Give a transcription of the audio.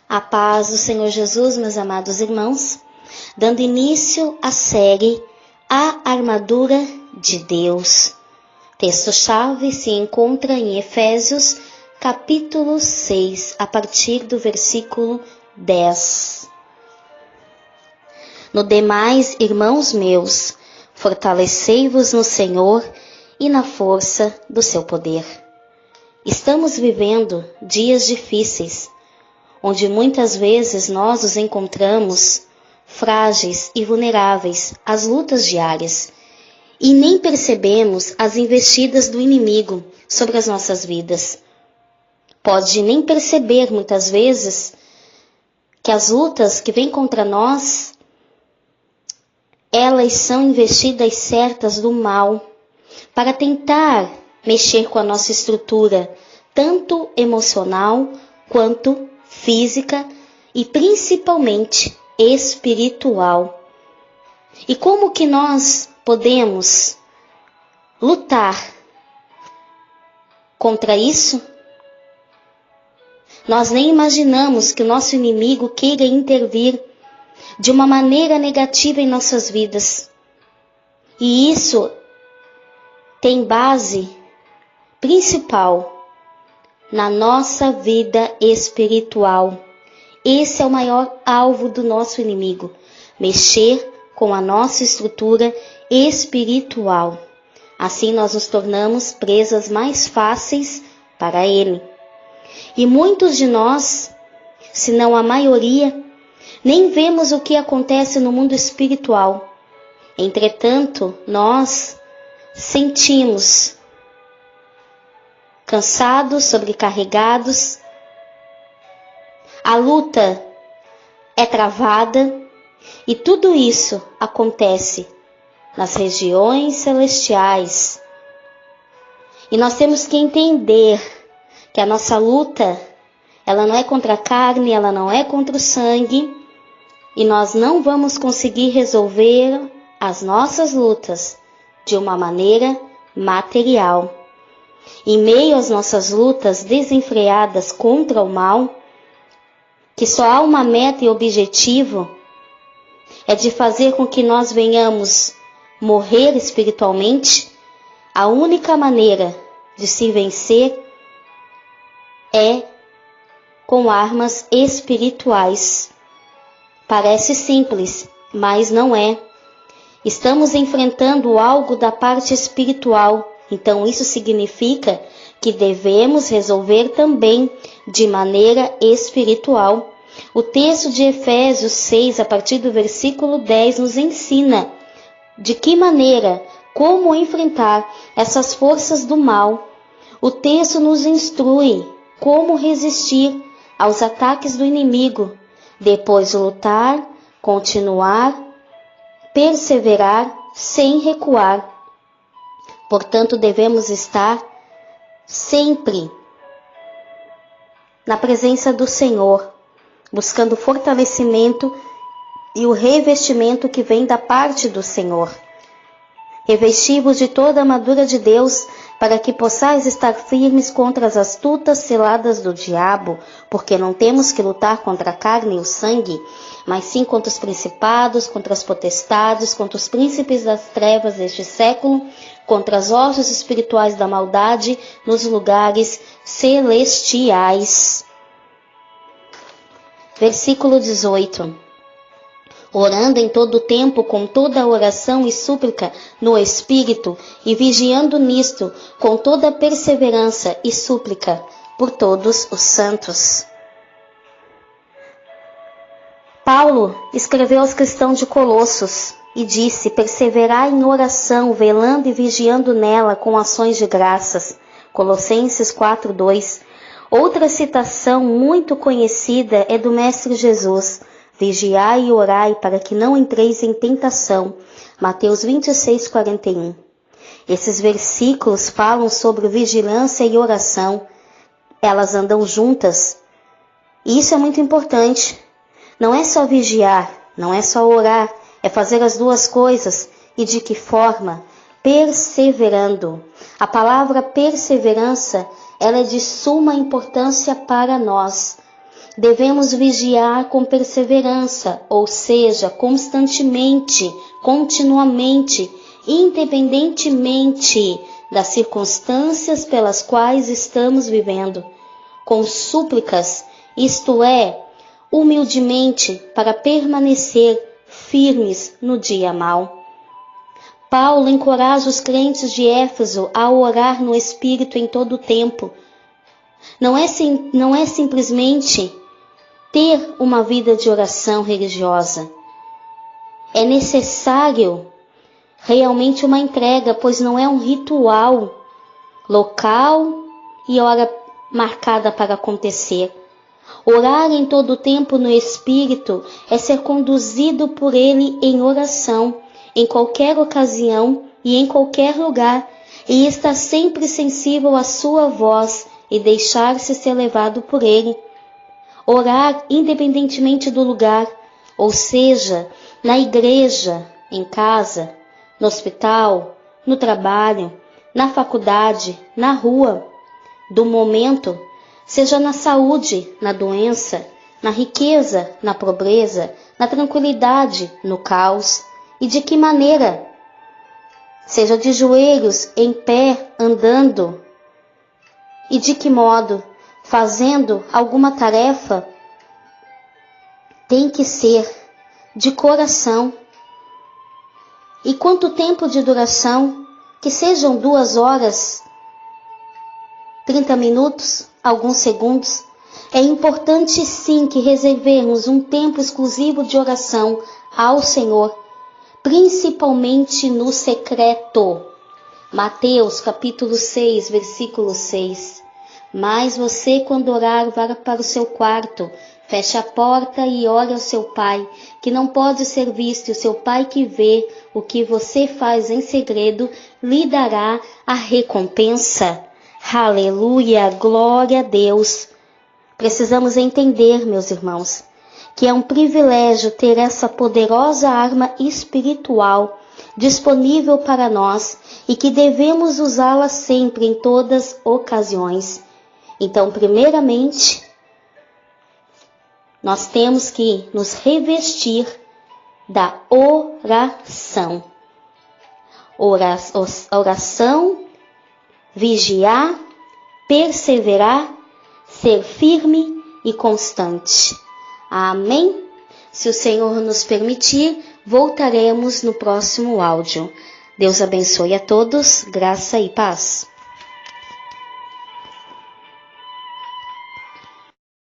A paz do Senhor Jesus, meus amados irmãos, dando início à série A Armadura de Deus. Texto-chave se encontra em Efésios, capítulo 6, a partir do versículo 10. No demais, irmãos meus, fortalecei-vos no Senhor e na força do seu poder. Estamos vivendo dias difíceis, onde muitas vezes nós nos encontramos frágeis e vulneráveis às lutas diárias e nem percebemos as investidas do inimigo sobre as nossas vidas. Pode nem perceber muitas vezes que as lutas que vêm contra nós, elas são investidas certas do mal para tentar mexer com a nossa estrutura, tanto emocional quanto física e principalmente espiritual. E como que nós podemos lutar contra isso? Nós nem imaginamos que o nosso inimigo queira intervir de uma maneira negativa em nossas vidas. E isso tem base principal na nossa vida espiritual. Esse é o maior alvo do nosso inimigo, mexer com a nossa estrutura espiritual. Assim nós nos tornamos presas mais fáceis para ele. E muitos de nós, se não a maioria, nem vemos o que acontece no mundo espiritual. Entretanto, nós sentimos cansados, sobrecarregados, a luta é travada e tudo isso acontece nas regiões celestiais. E nós temos que entender que a nossa luta, ela não é contra a carne, ela não é contra o sangue, e nós não vamos conseguir resolver as nossas lutas de uma maneira material. Em meio às nossas lutas desenfreadas contra o mal, que só há uma meta e objetivo, é de fazer com que nós venhamos morrer espiritualmente, a única maneira de se vencer é com armas espirituais. Parece simples, mas não é. Estamos enfrentando algo da parte espiritual, então isso significa que devemos resolver também de maneira espiritual. O texto de Efésios 6, a partir do versículo 10, nos ensina de que maneira, como enfrentar essas forças do mal. O texto nos instrui como resistir aos ataques do inimigo, depois lutar, continuar, perseverar sem recuar. Portanto, devemos estar sempre na presença do Senhor, buscando fortalecimento e o revestimento que vem da parte do Senhor. Revesti-vos de toda a armadura de Deus, para que possais estar firmes contra as astutas ciladas do diabo, porque não temos que lutar contra a carne e o sangue, mas sim contra os principados, contra as potestades, contra os príncipes das trevas deste século, contra as hostes espirituais da maldade nos lugares celestiais. Versículo 18. Orando em todo o tempo com toda a oração e súplica no Espírito, e vigiando nisto com toda a perseverança e súplica por todos os santos. Paulo escreveu aos cristãos de Colossos e disse: perseverai em oração, velando e vigiando nela com ações de graças. Colossenses 4:2. Outra citação muito conhecida é do Mestre Jesus: vigiai e orai para que não entreis em tentação. Mateus 26:41. Esses versículos falam sobre vigilância e oração. Elas andam juntas. E isso é muito importante. Não é só vigiar, não é só orar, é fazer as duas coisas. E de que forma? Perseverando. A palavra perseverança, ela é de suma importância para nós. devemos vigiar com perseverança, ou seja, constantemente, continuamente, independentemente das circunstâncias pelas quais estamos vivendo, com súplicas, isto é, humildemente, para permanecer firmes no dia mau. Paulo encoraja os crentes de Éfeso a orar no Espírito em todo o tempo. Não é simplesmente ter uma vida de oração religiosa. É necessário realmente uma entrega, pois não é um ritual local e hora marcada para acontecer. Orar em todo o tempo no Espírito é ser conduzido por Ele em oração, em qualquer ocasião e em qualquer lugar, e estar sempre sensível à sua voz e deixar-se ser levado por Ele. Orar independentemente do lugar, ou seja, na igreja, em casa, no hospital, no trabalho, na faculdade, na rua, do momento, seja na saúde, na doença, na riqueza, na pobreza, na tranquilidade, no caos. E de que maneira? Seja de joelhos, em pé, andando. E de que modo? Fazendo alguma tarefa? Tem que ser de coração. E quanto tempo de duração? Que sejam 2 horas, 30 minutos, alguns segundos. É importante sim que reservemos um tempo exclusivo de oração ao Senhor, principalmente no secreto. Mateus capítulo 6, versículo 6. Mas você, quando orar, vá para o seu quarto, feche a porta e ore ao seu pai, que não pode ser visto, e o seu pai que vê o que você faz em segredo, lhe dará a recompensa. Aleluia, glória a Deus. Precisamos entender, meus irmãos, que é um privilégio ter essa poderosa arma espiritual disponível para nós e que devemos usá-la sempre em todas as ocasiões. Então, primeiramente, nós temos que nos revestir da oração. Oração, vigiar, perseverar, ser firme e constante. Amém? Se o Senhor nos permitir, voltaremos no próximo áudio. Deus abençoe a todos, graça e paz.